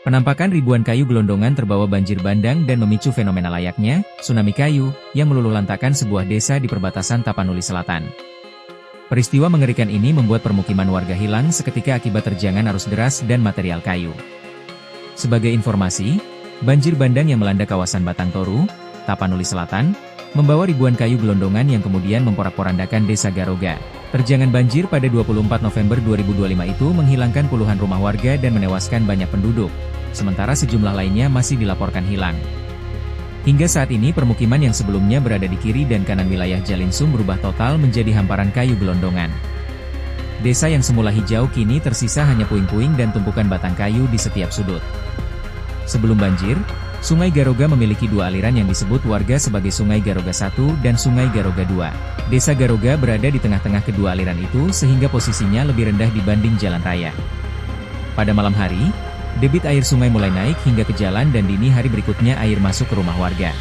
Penampakan ribuan kayu gelondongan terbawa banjir bandang dan memicu fenomena layaknya tsunami kayu yang meluluhlantakkan sebuah desa di perbatasan Tapanuli Selatan. Peristiwa mengerikan ini membuat permukiman warga hilang seketika akibat terjangan arus deras dan material kayu. Sebagai informasi, banjir bandang yang melanda kawasan Batang Toru, Tapanuli Selatan, membawa ribuan kayu gelondongan yang kemudian memporak-porandakan desa Garoga. Terjangan banjir pada 24 November 2025 itu menghilangkan puluhan rumah warga dan menewaskan banyak penduduk, sementara sejumlah lainnya masih dilaporkan hilang. Hingga saat ini permukiman yang sebelumnya berada di kiri dan kanan wilayah Jalinsum berubah total menjadi hamparan kayu gelondongan. Desa yang semula hijau kini tersisa hanya puing-puing dan tumpukan batang kayu di setiap sudut. Sebelum banjir, Sungai Garoga memiliki dua aliran yang disebut warga sebagai Sungai Garoga I dan Sungai Garoga II. Desa Garoga berada di tengah-tengah kedua aliran itu sehingga posisinya lebih rendah dibanding jalan raya. Pada malam hari, debit air sungai mulai naik hingga ke jalan dan dini hari berikutnya air masuk ke rumah warga.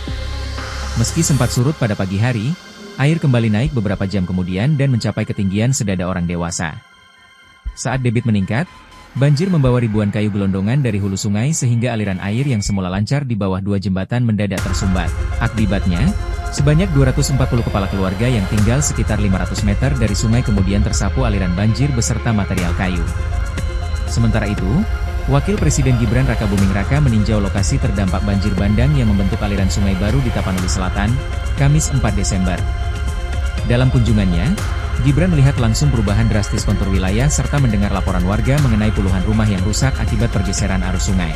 Meski sempat surut pada pagi hari, air kembali naik beberapa jam kemudian dan mencapai ketinggian sedada orang dewasa. Saat debit meningkat, banjir membawa ribuan kayu gelondongan dari hulu sungai sehingga aliran air yang semula lancar di bawah dua jembatan mendadak tersumbat. Akibatnya, sebanyak 240 kepala keluarga yang tinggal sekitar 500 meter dari sungai kemudian tersapu aliran banjir beserta material kayu. Sementara itu, Wakil Presiden Gibran Rakabuming Raka meninjau lokasi terdampak banjir bandang yang membentuk aliran sungai baru di Tapanuli Selatan, Kamis 4 Desember. Dalam kunjungannya, Gibran melihat langsung perubahan drastis kontur wilayah serta mendengar laporan warga mengenai puluhan rumah yang rusak akibat pergeseran arus sungai.